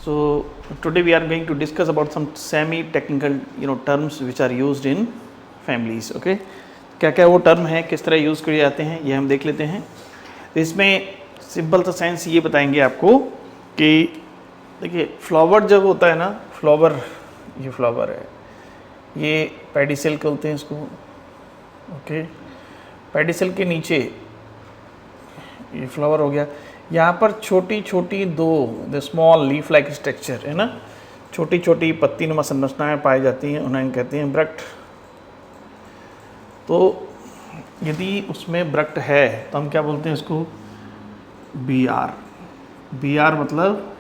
So today we are going to discuss about some semi-technical terms which are used in families. Okay, क्या क्या वो term है, किस तरह यूज़ किए जाते हैं, ये हम देख लेते हैं. तो इसमें सिंपल सा साइंस ये बताएंगे आपको कि देखिए फ्लावर जब होता है ना, फ्लावर, ये फ्लावर है, ये पेडिसल बोलते हैं इसको. ओके, पेडिसल के नीचे ये फ्लावर हो गया. यहाँ पर छोटी छोटी the small leaf like structure है ना, छोटी छोटी पत्ती नुमा संरचनाएं पाई जाती हैं, उन्हें कहते हैं ब्रक्ट. तो यदि उसमें ब्रक्ट है तो हम क्या बोलते हैं इसको, बी आर मतलब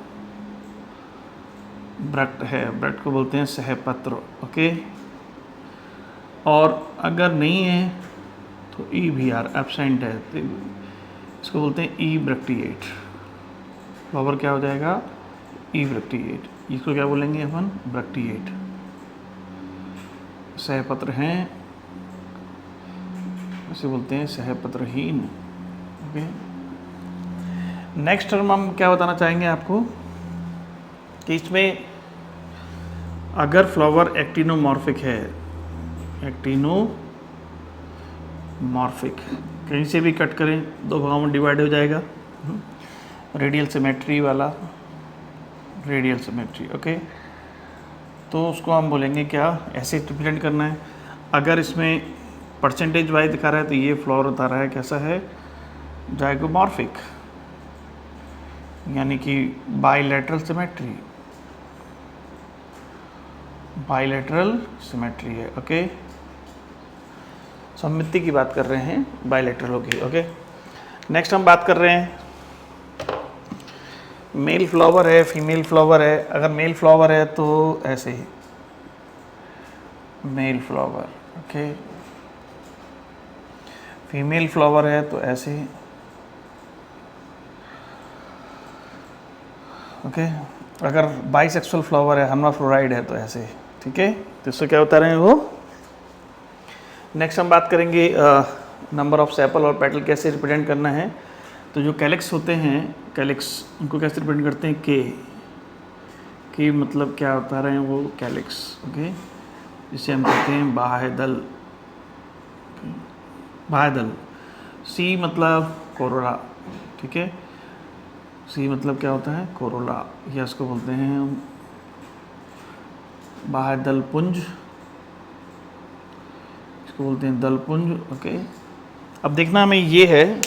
ब्रक्ट है, ब्रक्ट को बोलते हैं सहपत्र. ओके, और अगर नहीं है तो ई भी आर एब्सेंट है तो इसको बोलते हैं ई ब्रक्टिएट. फ्लावर क्या हो जाएगा, ई ब्रक्टिएट. इसको क्या बोलेंगे अपन, ब्रक्टिएट. सहपत्र हैं, इसे बोलते हैं सहपत्रहीन. ओके, नेक्स्ट टर्म हम क्या बताना चाहेंगे आपको कि इसमें अगर फ्लावर एक्टिनोमॉर्फिक है, एक्टिनोमॉर्फिक, कहीं से भी कट करें दो भागों में डिवाइड हो जाएगा. रेडियल सिमेट्री वाला, रेडियल सिमेट्री. ओके, तो उसको हम बोलेंगे क्या, ऐसे रिप्रेजेंट करना है. अगर इसमें परसेंटेज वाइज दिखा रहा है तो ये फ्लावर बता रहा है कैसा है, जाइगोमॉर्फिक, यानी कि बाइलेटरल सिमेट्री, बाइलेटरल सिमेट्री है. ओके, सममिति की बात कर रहे हैं, बाइलेटरल होगी. ओके, नेक्स्ट हम बात कर रहे हैं मेल फ्लावर है, फीमेल फ्लावर है. अगर मेल फ्लावर है तो ऐसे ही male flower. Okay, female flower है तो ऐसे ही. ओके, अगर बाइसेक्सुअल फ्लावर है, हर्माफ्रोडाइड है तो ऐसे. ठीक है, तो इससे क्या होता रहे वो. नेक्स्ट हम बात करेंगे नंबर ऑफ सेपल और पेटल कैसे रिप्रेजेंट करना है. तो जो कैलिक्स होते हैं, कैलिक्स, उनको कैसे रिप्रेजेंट करते हैं, के मतलब क्या होता रहे वो कैलिक्स. ओके, जिसे हम कहते हैं बाह्यदल, बाह्यदल. सी मतलब कोरोला. ठीक है, सी मतलब क्या होता है, कोरोला, या इसको बोलते हैं हम बाह्यदल पुंज, इसको बोलते हैं दल पुंज. ओके, अब देखना हमें ये है,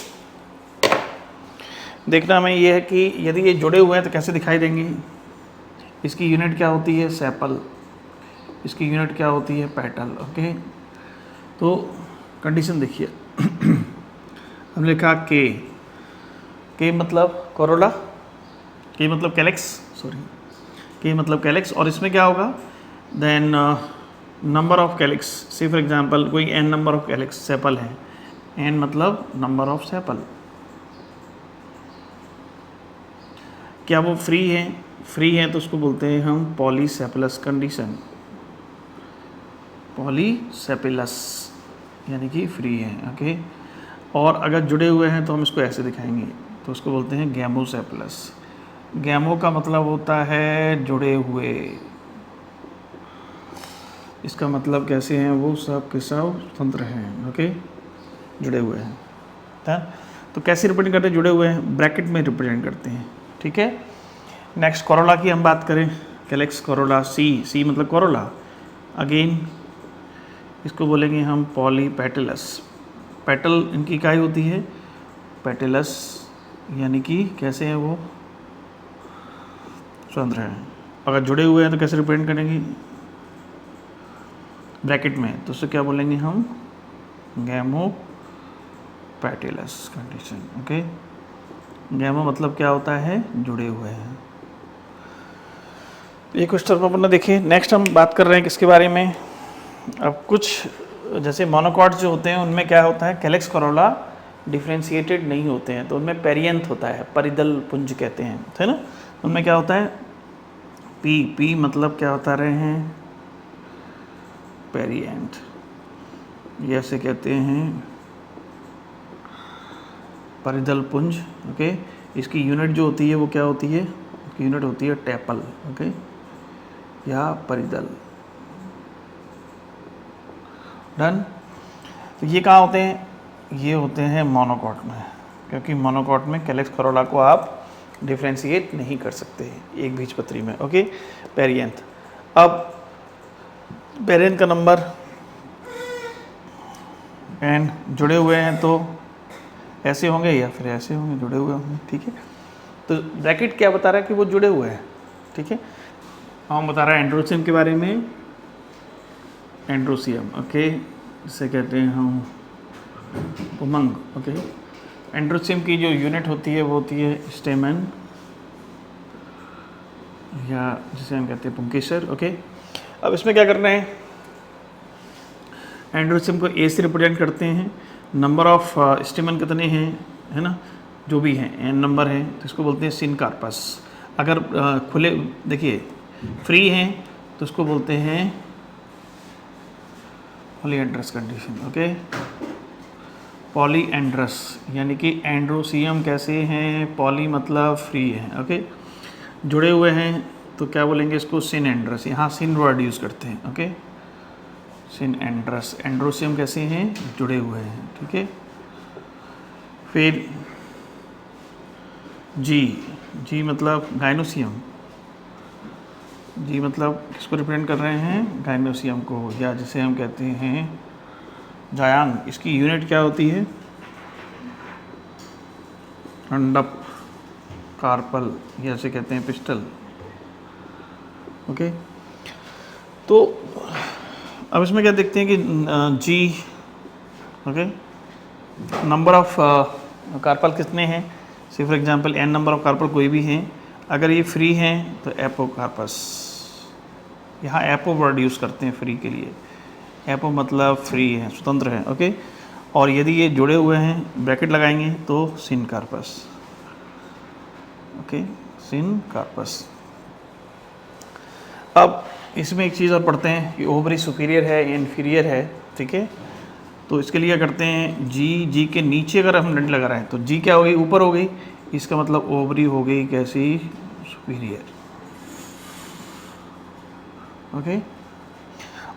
कि यदि ये जुड़े हुए हैं तो कैसे दिखाई देंगे. इसकी यूनिट क्या होती है, सेपल. इसकी यूनिट क्या होती है, पेटल. ओके, तो कंडीशन देखिए. हमने लिखा के मतलब कोरोला, के मतलब कैलिक्स, के मतलब कैलिक्स. और इसमें क्या होगा, then number of calyx. See for example कोई n number of calyx sepal है, n मतलब नंबर ऑफ सेपल. क्या वो फ्री है तो उसको बोलते हैं हम पॉलीसेपलस कंडीशन. पॉलीसेपलस यानी कि फ्री है. ओके, और अगर जुड़े हुए हैं तो हम इसको ऐसे दिखाएंगे, तो उसको बोलते हैं गैमोसेपलस. गैमो का मतलब होता है जुड़े हुए. इसका मतलब कैसे हैं वो, सब के सब स्वतंत्र हैं. ओके, जुड़े हुए हैं. तो कैसे रिप्रेजेंट करते हैं, जुड़े हुए हैं, ब्रैकेट में रिप्रेजेंट करते हैं. ठीक है, नेक्स्ट कोरोला की हम बात करें, कैलिक्स, कोरोला. सी मतलब कोरोला. अगेन इसको बोलेंगे हम पॉलीपेटलस. पेटल इनकी इकाई होती है पेटलस, यानी कि कैसे हैं वो, स्वतंत्र हैं. अगर जुड़े हुए हैं तो कैसे रिप्रेजेंट करेंगे, ब्रैकेट में, तो उससे क्या बोलेंगे हम, गैमो पैटिलस कंडीशन. ओके, गैमो मतलब क्या होता है, जुड़े हुए हैं. ये कुछ टर्म अपन देखिए. नेक्स्ट हम बात कर रहे हैं किसके बारे में. अब कुछ जैसे मोनोकॉट्स जो होते हैं उनमें क्या होता है, कैलिक्स, कोरोला डिफ्रेंशिएटेड नहीं होते हैं, तो उनमें पेरियंथ होता है, परिदल पुंज कहते हैं, है ना. उनमें क्या होता है, पी मतलब क्या होता रहे हैं, पेरियंथ, ये ऐसे कहते हैं परिदल पुंज. ओके, इसकी यूनिट जो होती है वो क्या होती है, की यूनिट होती है टेपल, ओके, या परिदल। डन। तो ये कहाँ होते हैं? ये होते हैं मोनोकॉट में, क्योंकि मोनोकॉट में कैलेक्स करोला को आप डिफ्रेंशिएट नहीं कर सकते एक बीजपत्री में, ओके। पेरियंथ, अब पेरियंथ का नंबर एंड जुड़े हुए हैं तो ऐसे होंगे या फिर ऐसे होंगे, जुड़े हुए होंगे, ठीक है। तो ब्रैकेट क्या बता रहा है कि वो जुड़े हुए हैं, ठीक है। हम बता रहा है एंड्रोसियम के बारे में, एंड्रोसियम, ओके, जिसे कहते हैं हम उमंग, ओके। एंड्रोसियम की जो यूनिट होती है वो होती है स्टेमन, या जिसे हम कहते हैं पुंकेसर, ओके। अब इसमें क्या करना है, एंड्रोसियम को ए से रिप्रेजेंट करते हैं, नंबर ऑफ स्टेमन कितने हैं, है ना, जो भी हैं एन नंबर है, तो इसको बोलते हैं सिनकार्पस। अगर खुले, देखिए फ्री हैं तो इसको बोलते हैं पॉलीएंड्रस कंडीशन, ओके। पॉलीएंड्रस यानी कि एंड्रोसियम कैसे हैं, पॉली मतलब फ्री हैं, ओके। जुड़े हुए हैं तो क्या बोलेंगे इसको, सिनएंड्रस, यहाँ सिन वर्ड यूज़ करते हैं, ओके, सिनएंड्रस। एंड्रोसियम कैसे हैं, जुड़े हुए हैं, ठीक है। फिर जी मतलब गाइनोसियम, जी मतलब किसको रिप्रेजेंट कर रहे हैं, गाइनोसियम को, या जिसे हम कहते हैं जायांग। इसकी यूनिट क्या होती है, अंडप, कार्पल, या जिसे कहते हैं पिस्टल, ओके। तो अब इसमें क्या देखते हैं कि जी, ओके, नंबर ऑफ कार्पल कितने हैं, say for example N number of carpel कोई भी हैं, अगर ये फ्री हैं तो एपोकार्पस, यहाँ एपो वर्ड यूज़ करते हैं फ्री के लिए, एपो मतलब फ्री है, स्वतंत्र है, ओके। और यदि ये जुड़े हुए हैं, ब्रैकेट लगाएंगे तो सिनकार्पस, ओके, सिनकार्पस। अब इसमें एक चीज़ और पढ़ते हैं कि ओवरी सुपीरियर है या इन्फीरियर है, ठीक है। तो इसके लिए क्या करते हैं, जी के नीचे अगर हम डंड लगा रहे हैं तो जी क्या हो गई, ऊपर हो गई, इसका मतलब ओवरी हो गई कैसी, सुपीरियर, ओके।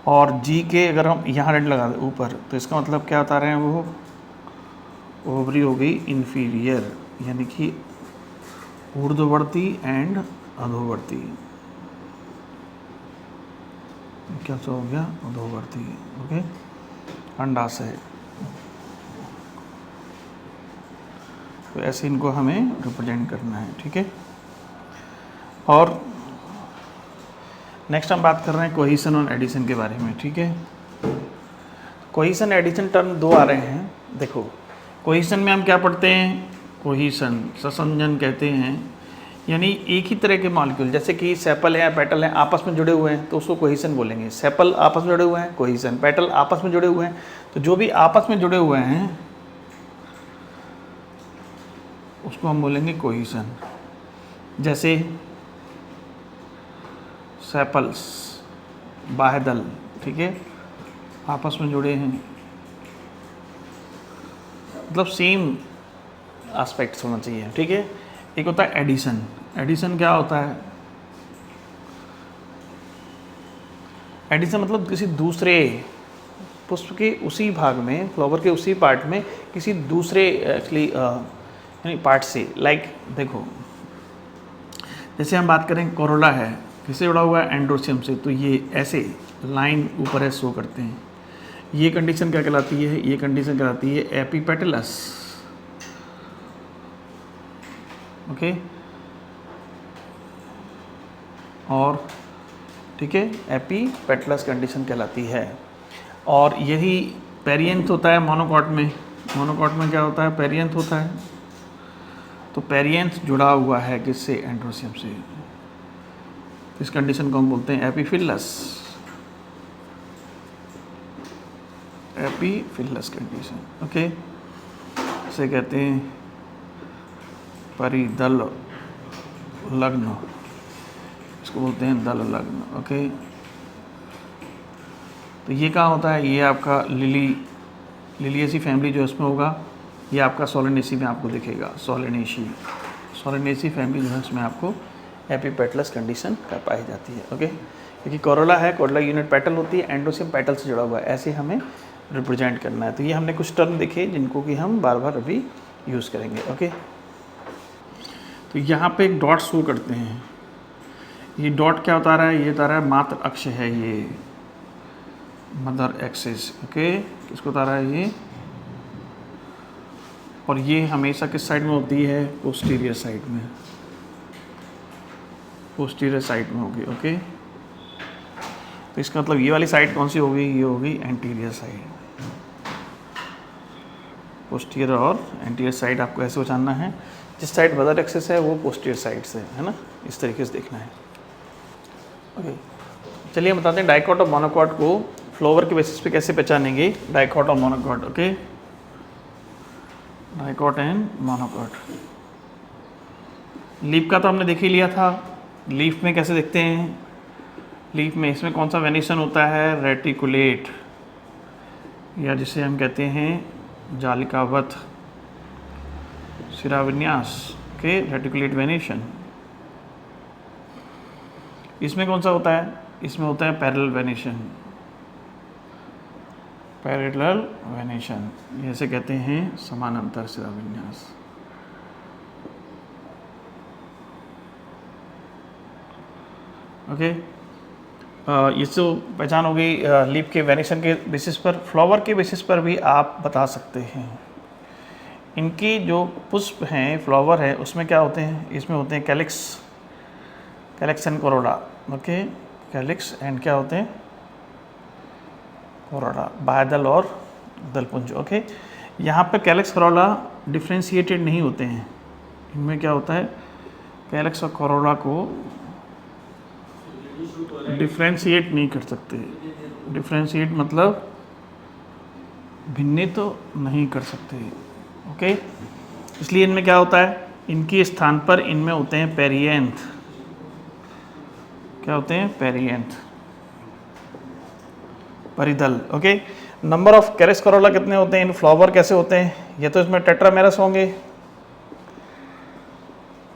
और जी के अगर हम यहाँ डंड लगा दें ऊपर, तो इसका मतलब क्या बता रहे हैं, वो ओवरी हो गई इन्फीरियर, यानी कि ऊर्ध्ववर्ती एंड अधोवर्ती, क्या हो गया, अधोवर्ती, ओके, अंडाशय। तो ऐसे इनको हमें रिप्रेजेंट करना है, ठीक है। और नेक्स्ट हम बात कर रहे हैं कोहिशन और एडिशन के बारे में, ठीक है। कोहिशन एडिशन टर्म दो आ रहे हैं, देखो कोहिशन में हम क्या पढ़ते हैं, कोहिशन संसंजन कहते हैं, यानी एक ही तरह के मॉलिक्यूल, जैसे कि सेपल है, पेटल है, आपस में जुड़े हुए हैं तो उसको कोहिशन बोलेंगे। सेपल आपस में जुड़े हुए हैं, कोहिशन, पेटल आपस में जुड़े हुए हैं, तो जो भी आपस में जुड़े हुए हैं उसको हम बोलेंगे कोहिशन। जैसे सेपल्स, बाह्यदल, ठीक है, आपस में जुड़े हैं, मतलब सेम एस्पेक्ट्स होना चाहिए, ठीक है। एक होता है एडिशन, एडिशन क्या होता है, एडिशन मतलब किसी दूसरे पुष्प के उसी भाग में, फ्लावर के उसी पार्ट में किसी दूसरे एक्चुअली यानी पार्ट से, लाइक देखो जैसे हम बात करें कोरोला है, किससे जुड़ा हुआ है, एंड्रोसियम से, तो ये ऐसे लाइन ऊपर है शो करते हैं, ये कंडीशन क्या कहलाती है, ये कंडीशन कहलाती है एपिपेटलस, ओके। और ठीक है, एपिपेटलस कंडीशन कहलाती है। और यही पेरियंथ होता है मोनोकॉट में, मोनोकॉट में क्या होता है, पेरियंथ होता है, तो पेरियंथ जुड़ा हुआ है किससे, एंड्रोसियम से, इस कंडीशन को हम बोलते हैं एपीफिलस, एपीफिलस कंडीशन, ओके। इसे कहते हैं परिदल लग्न, इसको बोलते हैं दल लग्न, ओके। तो ये कहाँ होता है, ये आपका लिलिएसी फैमिली जो इसमें होगा, ये आपका सोलेनेसी में आपको दिखेगा, सोलेनेसी फैमिली जो है इसमें आपको एपीपेटलस कंडीशन का पाई जाती है। ओके, क्योंकि कोरोला है, कोरोला यूनिट पेटल होती है, एंडोसियम पेटल से जुड़ा हुआ है, ऐसे हमें रिप्रेजेंट करना है। तो ये हमने कुछ टर्म देखे जिनको कि हम बार बार अभी यूज़ करेंगे। ओके, तो यहाँ पे एक डॉट शो करते हैं। ये डॉट क्या बता रहा है? ये बता रहा है मात्र अक्ष है, ये मदर एक्सिस। ओके, किसको बता रहा है ये? और ये हमेशा किस साइड में होती है? पोस्टीरियर साइड में, पोस्टीरियर साइड में होगी। ओके, तो इसका मतलब ये वाली साइड कौन सी होगी? ये होगी एंटीरियर साइड। पोस्टीरियर और एंटीरियर साइड आपको ऐसे पहचानना है, जिस साइड मदर एक्सिस है वो पोस्टीरियर साइड से है ना, इस तरीके से देखना है। ओके, चलिए हम बताते हैं डाइकॉट और मोनोकॉट को फ्लावर के बेसिस पे कैसे पहचानेंगे, डाइकॉट और monocot. Okay, dicot and monocot. Leaf का तो हमने देख ही लिया था। लीफ में कैसे देखते हैं? लीफ में इसमें कौन सा वेनिशन होता है? रेटिकुलेट, या जिसे हम कहते हैं जालिकावत शिराविन्यास के रेटिकुलेट वेनिशन। इसमें कौन सा होता है? इसमें होता है पैरेलल वेनिशन, पैरेलल वेनिशन, जैसे कहते हैं समानांतर शिराविन्यास। ओके, ये तो पहचान हो गई लीफ के वेनिशन के बेसिस पर। फ्लावर के बेसिस पर भी आप बता सकते हैं। इनकी जो पुष्प हैं, फ्लावर है, उसमें क्या होते हैं? इसमें होते हैं calyx, calyx and Corolla. Okay, calyx and क्या होते हैं? कोरोला, बाह्यदल और दलपुंज। ओके, यहाँ पर कैलिक्स कोरोला डिफ्रेंशिएटेड नहीं होते हैं। इनमें क्या होता है? कैलिक्स और कोरोला को डिफ्रेंशिएट नहीं कर सकते। डिफ्रेंशिएट मतलब भिन्नित तो नहीं कर सकते। ओके, इसलिए इनमें क्या होता है? इनके स्थान पर इनमें होते हैं पेरिएंथ। क्या होते हैं? पेरिएंथ, परिदल। Okay, number of calyx corolla कितने होते हैं? इन फ्लावर कैसे होते हैं? ये तो इसमें टेट्रामेरस होंगे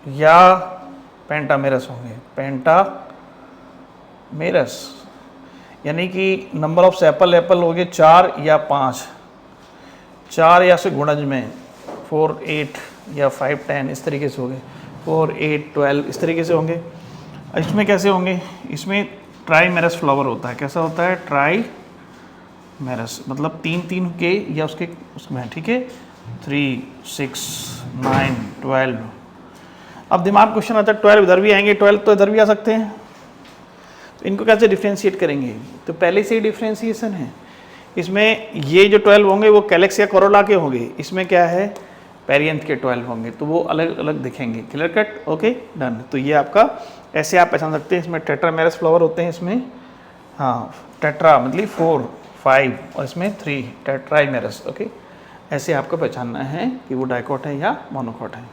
या पेंटामेरस होंगे। पेंटामेरस यानी कि नंबर ऑफ सेपल एप्पल हो गए 4 या 5, 4 या से गुणज में 4, 8 या 5, 10 इस तरीके से होंगे, 4, 8, 12 इस तरीके से होंगे। इसमें कैसे होंगे? इसमें ट्राईमेरस फ्लावर होता है। कैसा होता है? ट्राईमेरस, मतलब 3 के या उसमें, ठीक है, 3, 6, 9, 12। अब दिमाग क्वेश्चन आता है 12 इधर भी आएंगे, 12 तो इधर भी आ सकते हैं, तो इनको कैसे डिफ्रेंशिएट करेंगे? तो पहले से ही डिफ्रेंशिएशन है। इसमें ये जो 12 होंगे वो कैलिक्स या कोरोला के होंगे, इसमें क्या है? पेरिएंथ के 12 होंगे, तो वो अलग अलग दिखेंगे। Clear cut? Okay, done. तो ये आपका ऐसे आप पहचान सकते हैं। इसमें टेट्रामेरस फ्लावर होते हैं इसमें, हाँ, टेट्रा मतलब 4, 5 और इसमें 3, टेट्राइमेरस। ओके, ऐसे आपको पहचानना है कि वो डाइकॉट है या मोनोकॉट है।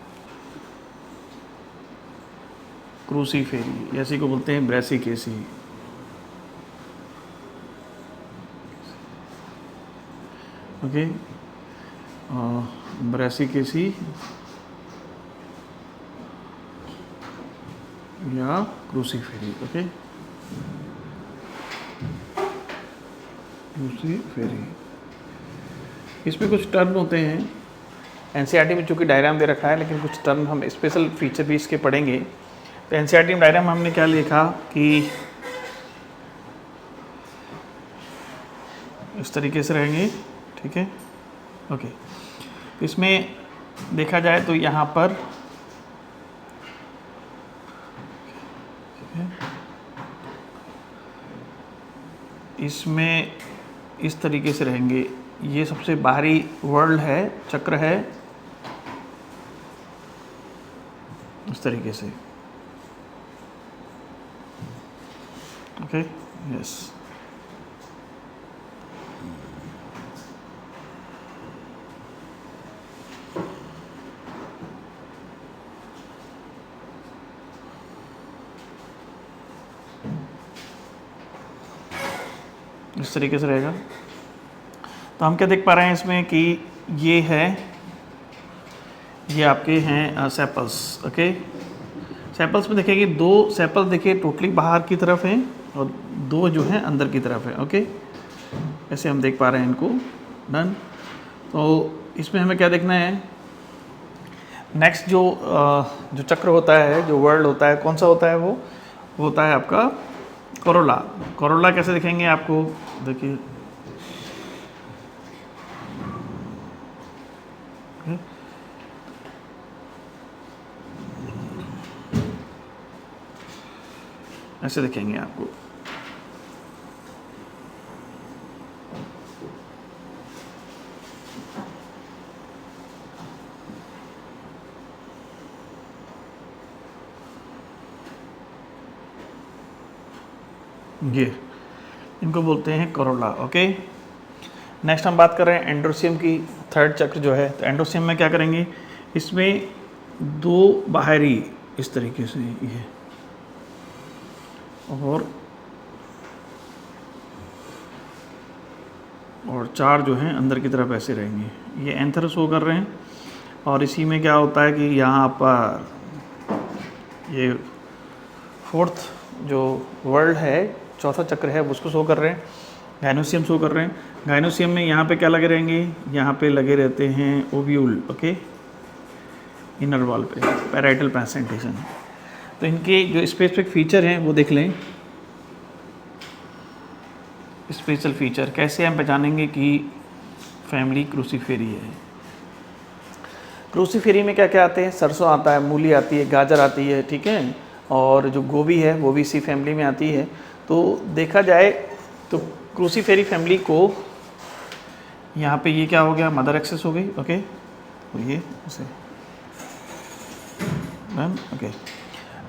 क्रूसीफेरी, ऐसी को बोलते हैं ब्रेसिकेसी। ओके, ब्रेसिकेसी या क्रूसीफेरी। ओके, क्रूसीफेरी। इसमें कुछ टर्म होते हैं, एनसीईआरटी में चूँकि डायग्राम दे रखा है, लेकिन कुछ टर्म हम स्पेशल फीचर भी इसके पढ़ेंगे। तो एनसीईआरटी में डायग्राम हमने क्या लिखा कि इस तरीके से रहेंगे, ठीक है। ओके, इसमें देखा जाए तो यहाँ पर इसमें इस तरीके से रहेंगे। ये सबसे बाहरी वर्ल्ड है, चक्र है, इस तरीके से। Okay, yes. इस तरीके से रहेगा। तो हम क्या देख पा रहे हैं इसमें कि ये है, ये आपके हैं सेपल्स। ओके, सेपल्स में देखेंगे 2 सेपल देखिए टोटली बाहर की तरफ हैं और 2 जो हैं अंदर की तरफ है। ओके, ऐसे हम देख पा रहे हैं इनको। डन। तो इसमें हमें क्या देखना है, नेक्स्ट जो चक्र होता है, जो वर्ल्ड होता है, कौन सा होता है वो होता है आपका कोरोला। कोरोला कैसे दिखेंगे आपको, देखिए ऐसे दिखेंगे आपको। ये इनको बोलते हैं कोरोला। ओके, नेक्स्ट हम बात कर रहे हैं एंड्रोसियम की, थर्ड चक्र जो है। तो एंड्रोसियम में क्या करेंगे, इसमें 2 बाहरी इस तरीके से ये और 4 जो हैं अंदर की तरफ ऐसे रहेंगे। ये एंथर शो कर रहे हैं। और इसी में क्या होता है कि यहाँ पर ये 4th जो वर्ल्ड है, चौथा चक्र है, उसको शो कर रहे हैं। गाइनोसियम शो कर रहे हैं। गाइनोसियम में यहाँ पे क्या लगे रहेंगे, यहाँ पे लगे रहते हैं ओव्यूल। ओके, इनर वॉल पे पैराइटल प्रेजेंटेशन। तो इनके जो स्पेसिफिक फीचर हैं वो देख लें। स्पेशल फीचर कैसे हम पहचानेंगे कि फैमिली क्रूसीफेरी है। क्रूसीफेरी में क्या क्या आते हैं, सरसों आता है, मूली आती है, गाजर आती है, ठीक है, और जो गोभी है वो भी इसी फैमिली में आती है। तो देखा जाए तो क्रूसीफेरी फैमिली को यहाँ पे ये क्या हो गया, मदर एक्सेस हो गई। ओके, तो ये उसे ओके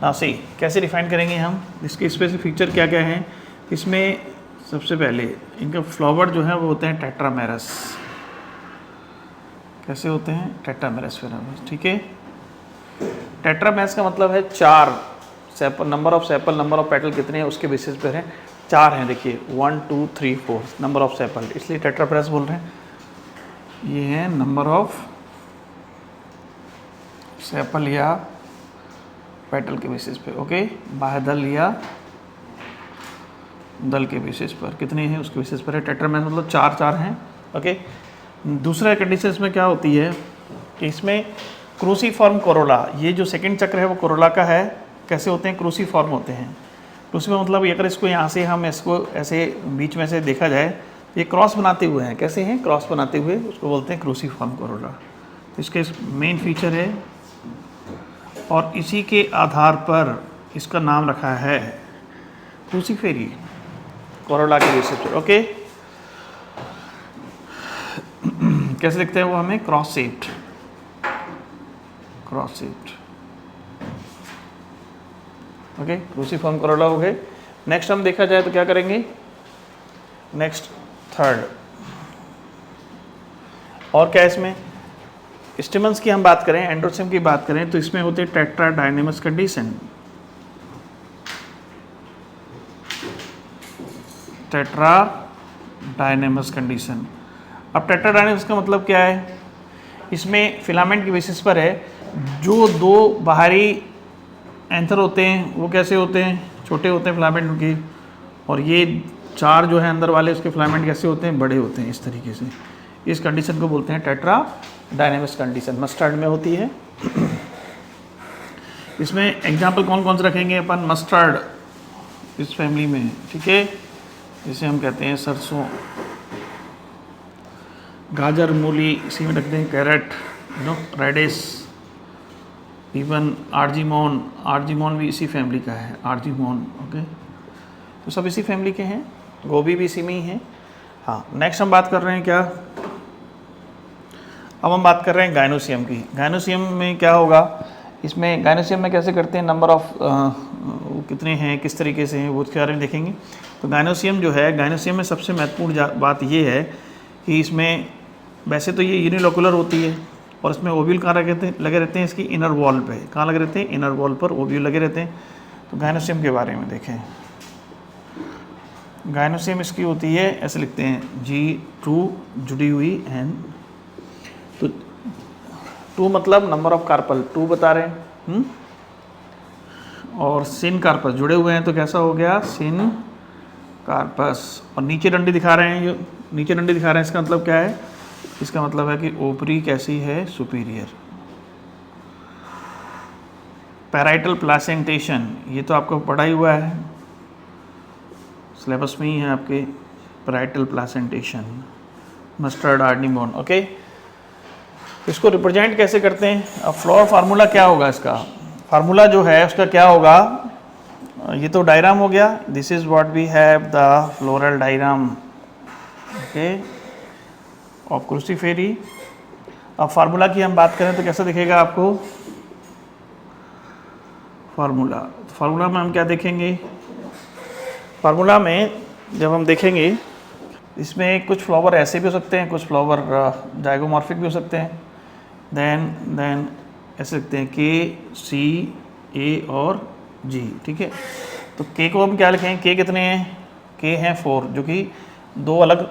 ना सही कैसे डिफाइन करेंगे हम, इसके स्पेसिफिक फीचर क्या क्या हैं। इसमें सबसे पहले इनका फ्लावर जो है वो होते हैं टेट्रामेरस। कैसे होते हैं, टेट्रामेरस फिलामेंट, ठीक है। टेट्रामेरस का मतलब है 4 sepal, number of sepal, number of petal कितने हैं उसके बेसिस पर है, 4 हैं। देखिए 1 2 3 4 नंबर ऑफ सेपल, इसलिए टेट्रामेरस बोल रहे हैं। ये है नंबर ऑफ सेपल या पेटल के बेसिस पे। ओके, बाह्यदल या दल के बेसिस पर कितने हैं उसके बेसिस पर है। टेट्रामेरस मतलब 4 हैं। ओके, दूसरा कंडीशन इसमें क्या होती है कि इसमें क्रूसीफॉर्म कोरोला, ये जो सेकंड चक्र है वो कोरोला का है। कैसे होते हैं, क्रूसीफॉर्म होते हैं। क्रूसीफॉर्म मतलब अगर इसको यहाँ से हम इसको ऐसे बीच में से देखा जाए तो ये क्रॉस बनाते हुए हैं। कैसे हैं, क्रॉस बनाते हुए, उसको बोलते हैं क्रूसीफॉर्म कोरोला। तो इसके मेन फीचर है और इसी के आधार पर इसका नाम रखा है क्रूसीफेरी कोरोला के बेसिस पर। ओके, कैसे दिखते हैं वो हमें, cross shaped, cross shaped. Okay, cruciform Corolla हो गए। नेक्स्ट हम देखा जाए तो क्या करेंगे, नेक्स्ट थर्ड और क्या इसमें स्टिमन्स की हम बात करें, एंड्रोसियम की बात करें तो इसमें होते हैं टेट्राडाइनेमस कंडीशन। टेट्राडाइनेमस कंडीशन। अब टेट्राडाइनेमस का मतलब क्या है, इसमें फिलामेंट के बेसिस पर है। जो 2 बाहरी एंथर होते हैं वो कैसे होते हैं, छोटे होते हैं फिलामेंट उनकी, और ये 4 जो है अंदर वाले उसके फिलामेंट कैसे होते हैं, बड़े होते हैं इस तरीके से। इस कंडीशन को बोलते हैं टेट्राडाइनेमस कंडीशन, मस्टर्ड में होती है। इसमें एग्जाम्पल कौन कौन से रखेंगे अपन, मस्टर्ड इस फैमिली में, ठीक है, जिसे हम कहते हैं सरसों, गाजर, मूली इसी में रख दें, carrot, radish, even argemone, argemone भी इसी फैमिली का है, आर्जिमोन। ओके, तो सब इसी फैमिली के हैं, गोभी भी इसी में ही है। हाँ, नेक्स्ट हम बात कर रहे हैं क्या, अब हम बात कर रहे हैं गाइनोसियम की। गाइनोसियम में क्या होगा, इसमें गाइनोसियम में कैसे करते हैं, नंबर ऑफ कितने हैं, किस तरीके से हैं, वो उसके बारे में देखेंगे। तो गाइनोसियम जो है, गाइनोसियम में सबसे महत्वपूर्ण बात ये है कि इसमें वैसे तो ये यूनिलोकुलर होती है और इसमें ओव्यूल कहाँ लगे रहते हैं, इसकी इनर वॉल पे। कहाँ लगे रहते हैं, इनर वॉल पर ओव्यूल लगे रहते हैं। तो गाइनोसियम के बारे में देखें, गाइनोसियम इसकी होती है, ऐसे लिखते हैं G2 जुड़ी हुई एन, तो 2 मतलब नंबर ऑफ कार्पल 2 बता रहे हैं। और सिन कार्पस जुड़े हुए हैं, तो कैसा हो गया सिन कार्पस। और नीचे डंडी दिखा रहे हैं, जो नीचे डंडी दिखा रहे हैं इसका मतलब क्या है, इसका मतलब है कि ओपरी कैसी है, सुपीरियर। पैराइटल प्लासेंटेशन, ये तो आपको पढ़ा ही हुआ है, सिलेबस में ही है आपके, पैराइटल प्लासेंटेशन, मस्टर्ड आर्निमोन। ओके, इसको रिप्रेजेंट कैसे करते हैं। अब फ्लोर फार्मूला क्या होगा, इसका फार्मूला जो है उसका क्या होगा, ये तो डायग्राम हो गया, this is what we have the floral diagram, okay, of Cruciferae. अब फार्मूला की हम बात करें तो कैसा दिखेगा आपको फार्मूला में हम क्या देखेंगे, फार्मूला में जब हम देखेंगे इसमें कुछ फ्लावर ऐसे भी हो सकते हैं, कुछ फ्लावर जाइगोमॉर्फिक भी हो सकते हैं, देन ऐसे लिखते हैं के, सी, ए और जी, ठीक है। तो के को हम क्या लिखेंगे, के कितने हैं, के हैं 4, जो कि दो अलग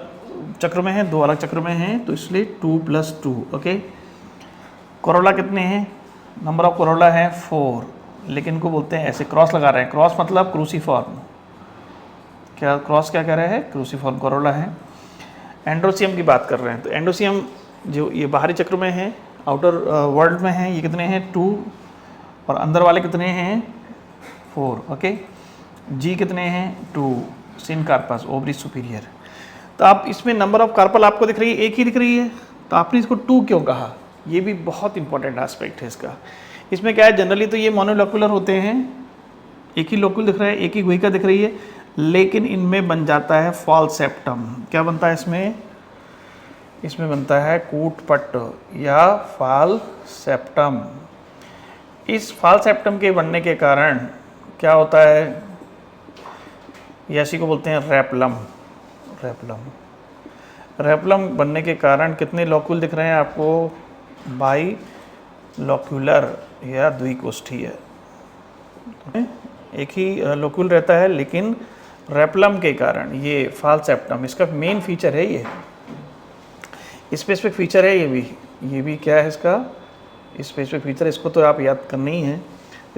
चक्र में हैं, दो अलग चक्र में हैं, तो इसलिए 2 + 2, ओके। कोरोला कितने हैं, नंबर ऑफ कोरोला है 4, लेकिन इनको बोलते हैं ऐसे, क्रॉस लगा रहे हैं, क्रॉस मतलब क्रूसीफॉर्म, क्या क्रॉस क्या कह रहे हैं, क्रूसीफॉर्म कोरोला है। एंड्रोसियम की बात कर रहे हैं, तो एंड्रोसियम जो ये बाहरी चक्र में है, आउटर वर्ल्ड में है, ये कितने हैं 2, और अंदर वाले कितने हैं 4, ओके। जी कितने हैं 2, सिन कार्पस, ओवरी सुपीरियर। तो आप इसमें नंबर ऑफ कार्पल आपको दिख रही है, एक ही दिख रही है, तो आपने इसको 2 क्यों कहा, ये भी बहुत इंपॉर्टेंट एस्पेक्ट है इसका। इसमें क्या है, जनरली तो ये मोनोलोकुलर होते हैं, एक ही लोकुल दिख रहा है, एक ही गुहिका दिख रही है, लेकिन इनमें बन जाता है फॉल्सेप्टम। क्या बनता है इसमें बनता है कूटपट या फॉल्सेप्टम। इस फॉल्सेप्टम के बनने के कारण क्या होता है, इसी को बोलते हैं रेपलम बनने के कारण कितने लोक्यूल दिख रहे हैं आपको, बाई लोक्यूलर या द्विकोष्ठीय, एक ही लोक्यूल रहता है, लेकिन रेपलम के कारण ये फॉल्सेप्टम, इसका मेन फीचर है, ये स्पेसिफिक फीचर है, ये भी क्या है इसका स्पेसिफिक फीचर, इसको तो आप याद करना ही है।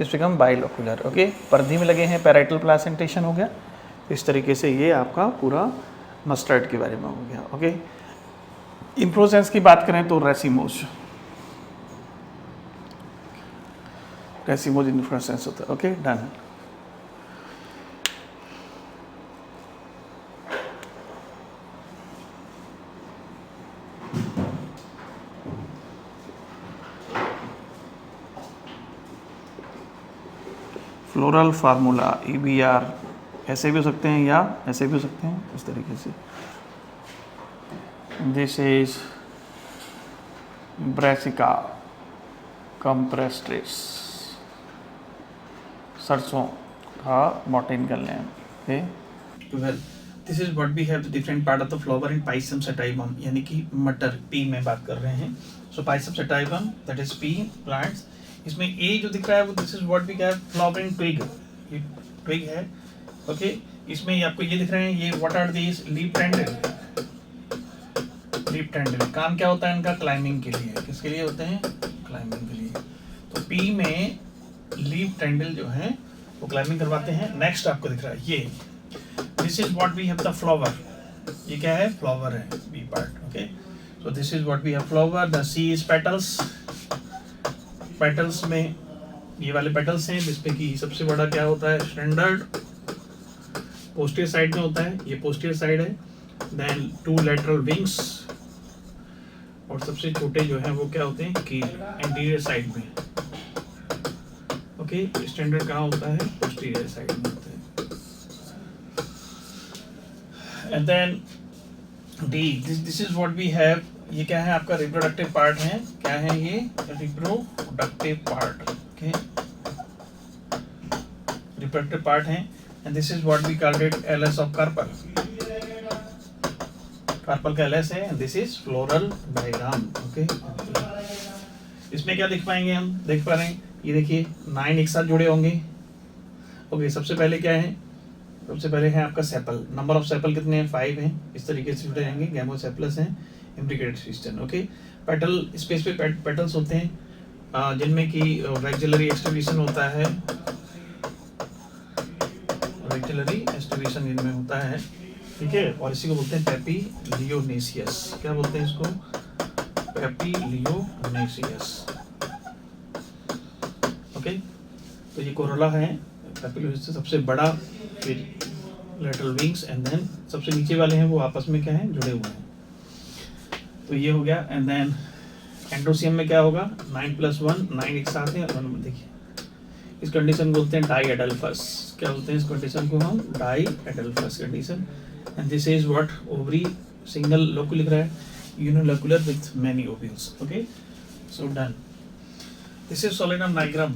इस बिकम बाइलोकुलर, ओके, परिधि में लगे हैं, पैराइटल प्लासेंटेशन हो गया। इस तरीके से ये आपका पूरा मस्टर्ड के बारे में हो गया, ओके। इन्फ्लोरेसेंस की बात करें तो रेसिमोज इन्फ्लोरेसेंस होता है, okay, done. Floral formula EBR ऐसे भी हो सकते हैं या ऐसे भी हो सकते हैं, इस तरीके से। दिस इज ब्रेसिका कंप्रेस्ट्रिस, सरसों का botanical name, okay. 12 this is what we have the different part of the flower in Pisum sativum, यानी कि मटर, पी में बात कर रहे हैं। So Pisum sativum that is pea plants, इसमें ए जो दिख रहा है वो this is what we have flowering twig, ये ट्विग है, ओके। इसमें आपको ये दिख रहे हैं, ये what are these, leaf tendril. काम क्या होता है इनका, क्लाइंबिंग के लिए, किसके लिए होते हैं, क्लाइंबिंग के लिए। तो पी में लीफ टेंडल जो है वो क्लाइंबिंग करवाते हैं। नेक्स्ट आपको दिख रहा है ये, this is what we have the flower, ये क्या है, फ्लावर है, B part, okay. So this is what we have flower. The C is petals, petals में ये वाले पेटल्स हैं, जिसमें कि सबसे बड़ा क्या होता है, स्टैंडर्ड पोस्टीरियर साइड में होता है, ये पोस्टीरियर साइड है। देन 2 लेटरल विंग्स, और सबसे छोटे जो हैं वो क्या होते हैं, की एंटीरियर साइड में, ओके। स्टैंडर्ड कहाँ होता है, पोस्टीरियर साइड में होता है। And then D, this is what we have, ये क्या है आपका, रिप्रोडक्टिव पार्ट है, क्या है ये, reproductive part, okay, reproductive part है। And this is what we called it LS of carpel, carpel का एलएस है। This is floral diagram, okay. इसमें क्या देख पाएंगे हम, देख पा रहे हैं, ये देखिए 9 एक साथ जुड़े होंगे, ओके। सबसे पहले क्या है, सबसे पहले है आपका सेपल, नंबर ऑफ सेपल कितने हैं, 5 हैं, इस तरीके से जुड़े रहेंगे, गैमोसेपलस हैं, imbricated system, okay. Petal, specific petals होते हैं जिनमें कि वैक्सिलरी एक्सट्रीब्यूशन होता है, रेक्टिलरी एस्टिवेशन इनमें होता है, ठीक है। और इसी को बोलते हैं पैपिलियोनेसियस। क्या बोलते हैं इसको? पैपिलियोनेसियस। ओके, तो ये कोरोला है, पैपिलियोनेसियस सबसे बड़ा, फिर लेटरल विंग्स, एंड देन सबसे नीचे वाले हैं वो आपस में क्या है, जुड़े हुए हैं। तो ये हो गया। एंड देन एंड्रोसियम में क्या होगा, 9+1, 9 एक साथ है। देखिए इस कंडीशन को बोलते हैं डाईएडल्फस। क्या बोलते हैं इस कंडीशन को हम? Diadelphous condition. And this is what, ovary single locule लिख रहा है, unilocular with many ovules. Okay, so done. This is Solanum diagram,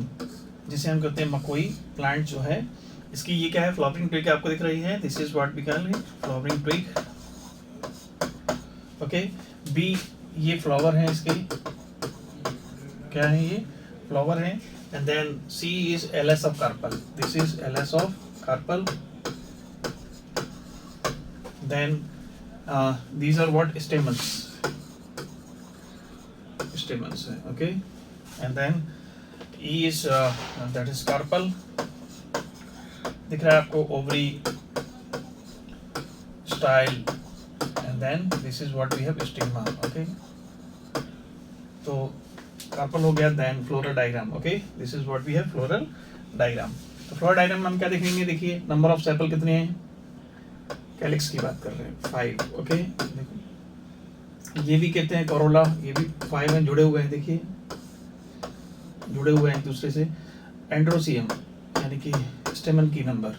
जिसे हम कहते हैं मकोई प्लांट जो है। इसकी ये क्या है, फ्लावरिंग ट्विग आपको दिख रही है। This is what we call flowering twig. Okay, B ये फ्लावर है इसके, क्या है ये? फ्लावर है। And then C is LS of carpel. This is LS of carpel. Then these are what, stamens, stamens है, okay। and then E is that is carpel, दिख रहा है आपको, ovary, style, and then this is what we have, stigma, okay। तो carpel हो गया। then floral diagram, okay, this is what we have, floral diagram। तो floral diagram में हम क्या देखेंगे, देखिए नंबर ऑफ सेपल कितने हैं, कैलिक्स की बात कर रहे हैं, 5, ओके। देखो ये भी कहते हैं कोरोला, ये भी 5 हैं, जुड़े हुए हैं, देखिए जुड़े हुए हैं एक दूसरे से। एंड्रोसियम यानी कि स्टेमन की नंबर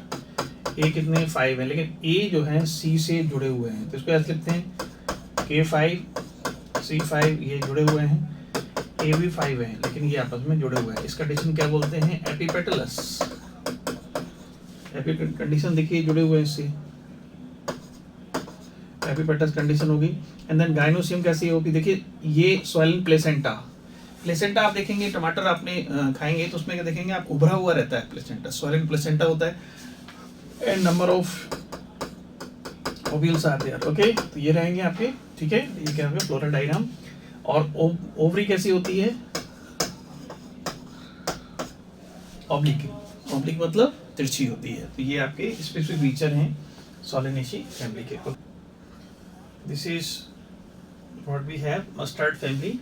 ए कितने, 5 है, लेकिन ए जो है सी से जुड़े हुए हैं, तो इसको ऐसे लिखते हैं K5 C5, ये जुड़े हुए हैं। ए भी 5 है, लेकिन ये आपस में जुड़े हुए हैं। इस कंडीशन क्या बोलते हैं, एपिपेटलस। कंडीशन देखिए जुड़े हुए हैं इससे, एपिपेटस कंडीशन होगी। एंड देन गाइनोसियम कैसी होगी, देखिए ये स्वेलन प्लेसेंटा। प्लेसेंटा आप देखेंगे, टमाटर आपने खाएंगे तो उसमें क्या देखेंगे आप, उभरा हुआ रहता है प्लेसेंटा, स्वेलन प्लेसेंटा होता है। And number of ovules are there, okay. तो ये रहेंगे आपके, ठीक है। ये क्या होगा, फ्लोरल डायग्राम। और ओवरी कैसी होती है, ऑब्लिक, ऑब्लिक मतलब तिरछी होती है। तो ये आपके स्पेसिफिक फीचर हैं सोलेनेसी फैमिली के। This is what we have, mustard family.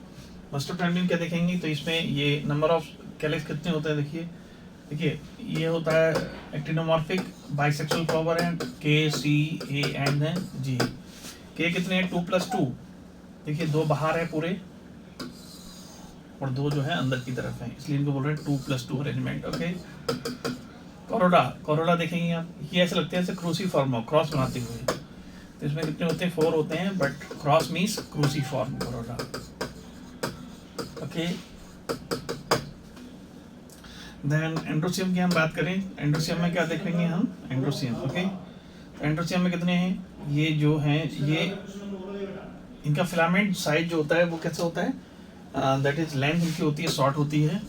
Mustard family में क्या देखेंगे, तो इसमें ये नंबर ऑफ कैलिक्स कितने होते हैं, देखिए देखिए ये होता है एक्टिनोमॉर्फिक बाइसेक्सुअल फ्लावर है, K C A and then G। K कितने हैं, 2+2, देखिए 2 बाहर है पूरे और 2 जो है अंदर की तरफ है, इसलिए इनको बोल रहे हैं 2+2 अरेंजमेंट, ओके। कोरोला, कोरोला देखेंगे आप, ये ऐसे लगते हैं जैसे क्रूसीफॉर्म, क्रॉस बनाते हुए। तो इसमें कितने होते हैं, 4 होते हैं, but cross means cruciform corolla, okay. Then androecium की हम बात करें, एंड्रोसियम में क्या देखेंगे हम, एंड्रोसियम, ओके। एंड्रोसियम में कितने हैं, ये जो हैं, ये इनका फिलामेंट साइज जो होता है वो कैसा होता है, दैट इज लेंथ इनकी होती है, शॉर्ट होती है।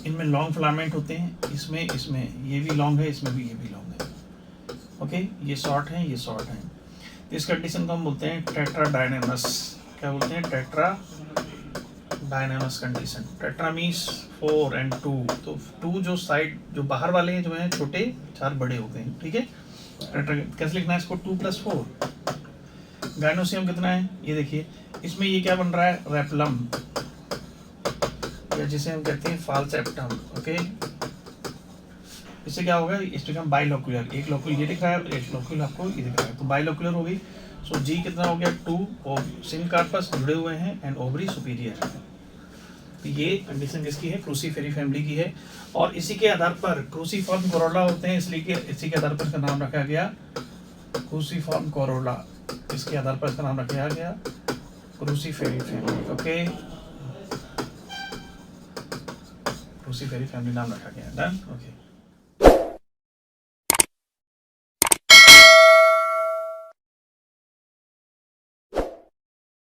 इनमें लॉन्ग फिलामेंट होते हैं, इसमें ये भी लॉन्ग है, इसमें भी ये भी लॉन्ग है, ओके। ये शॉर्ट है, ये शॉर्ट है। इस कंडीशन को हम बोलते हैं टेट्राडायनेमस। क्या बोलते हैं, टेट्राडायनेमस कंडीशन। टेट्रा मीन्स 4 and 2, तो 2 जो साइड जो बाहर वाले हैं जो हैं छोटे, 4 बड़े होते हैं, ठीक है। टेट्रा कैसे लिखना है इसको, 2+4। गाइनोसियम कितना है, ये देखिए, इसमें ये क्या बन रहा है, रेपलम, या जिसे हम कहते हैं फाल्सेप्टम, ओके। इससे क्या होगा, इससे हम बाइलोक्यूलर, एक लोक्यूल ये दिख रहा है, एक लोक्यूल आपको ये दिख रहा है, तो बाइलोक्यूलर हो गई। सो जी कितना हो गया, 2, और सिन कार्पस जुड़े हुए हैं एंड ओवरी सुपीरियर। तो ये कंडीशन किसकी है, क्रूसीफेरी फैमिली की है। और इसी के आधार पर क्रूसीफॉर्म कोरोला होते हैं, इसलिए कि इसी के आधार पर इसका नाम रखा गया क्रूसीफॉर्म कोरोला। इसके आधार पर इसका नाम रखा गया क्रूसीफेरी फैमिली, ओके। क्रूसीफेरी फैमिली नाम रखा गया, डन, ओके।